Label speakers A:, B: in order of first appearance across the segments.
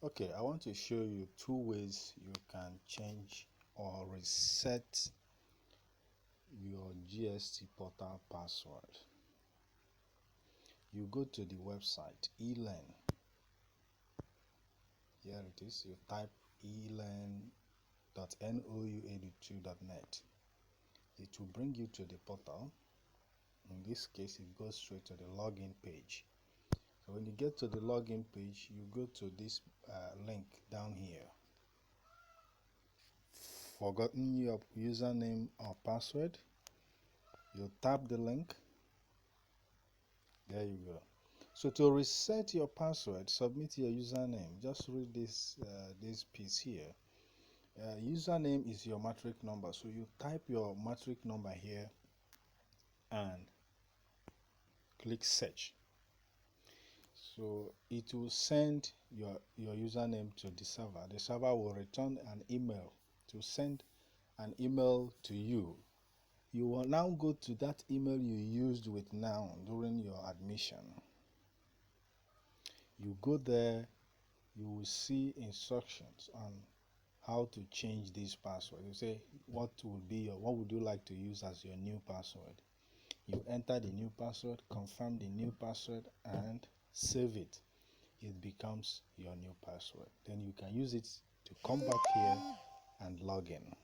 A: Okay, I want to show you two ways you can change or reset your GST Portal password. You go to the website elearn. Here it is. You type elearn.nouedu2.net. It will bring you to the portal. In this case, it goes straight to the login page. So when you get to the login page, you go to this link down here. Forgotten your username or password? You tap the link. There you go. So to reset your password, submit your username. Just read this piece here. Username is your matric number. So you type your matric number here and click search. So it will send your username to the server. The server will return an email to send an email to you. You will now go to that email you used with now during your admission. You go there, you will see instructions on how to change this password. You say what would you like to use as your new password. You enter the new password, confirm the new password, and save it. It becomes your new password. Then you can use it to come back here and log in.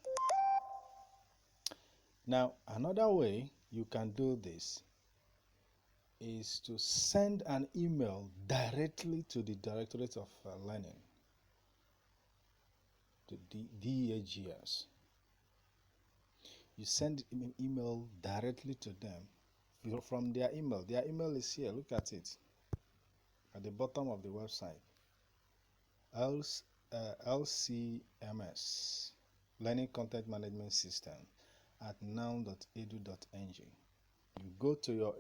A: Now, another way you can do this is to send an email directly to the Directorate of Learning, to the DAGS. You send an email directly to them from their email. Their email is here. Look at it at the bottom of the website. LCMS, Learning Content Management System, at now.edu.ng. You go to your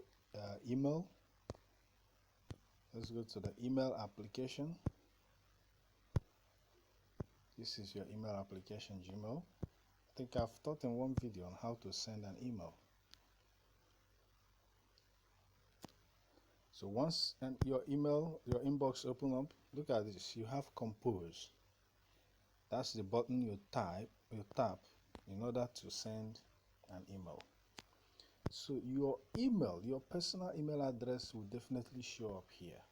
A: email. Let's go to the email application. This is your email application, Gmail. I think I've taught in one video on how to send an email. So once your inbox open up, look at this. You have compose. That's the button you tap in order to send an email. So your email, your personal email address will definitely show up here,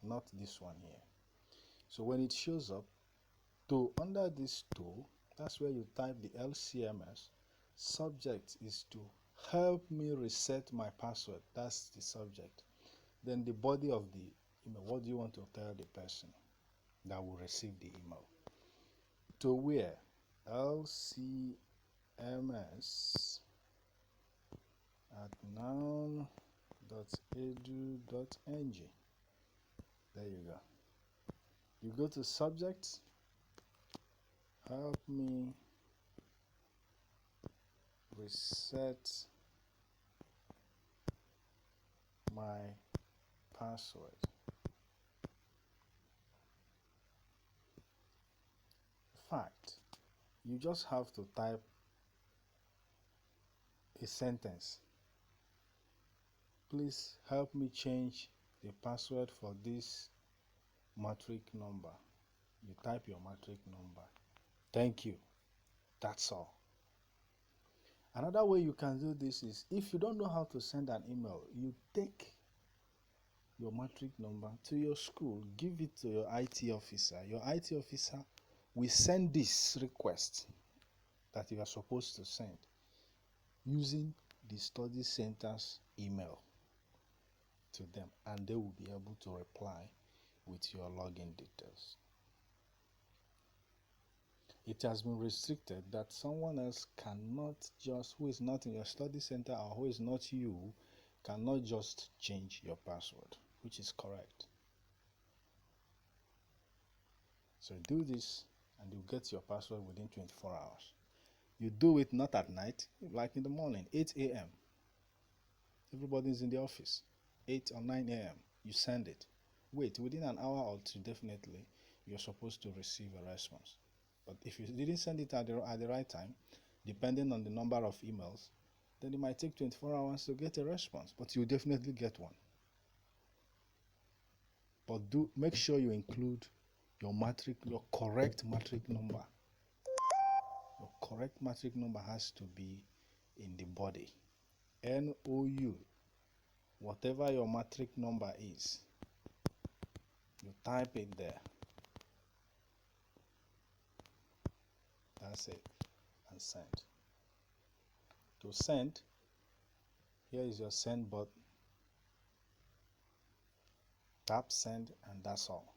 A: not this one here. So when it shows up, under this tool, that's where you type the LCMS. Subject is to help me reset my password. That's the subject. Then the body of the email, what do you want to tell the person that will receive the email? To where? LCMS at now.edu.ng. There you go. You go to subject, help me reset my password. Fact, you just have to type a sentence. Please help me change the password for this matric number. You type your matric number. Thank you. That's all. Another way you can do this is, if you don't know how to send an email, you take your matric number to your school, give it to your IT officer. Your IT officer will send this request that you are supposed to send using the study center's email to them, and they will be able to reply with your login details. It has been restricted that someone else cannot just, who is not in your study center or who is not you, cannot just change your password, which is correct. So do this and you get your password within 24 hours. You do it not at night, like in the morning, 8 a.m. Everybody's in the office, 8 or 9 a.m. You send it. Wait, within an hour or two, definitely, you're supposed to receive a response. But if you didn't send it at the right time, depending on the number of emails, then it might take 24 hours to get a response, but you'll definitely get one. But make sure you include your correct matric number. Your correct matric number has to be in the body. NOU, whatever your matric number is, you type it there. That's it, and send. To send, here is your send button. Tap send, and that's all.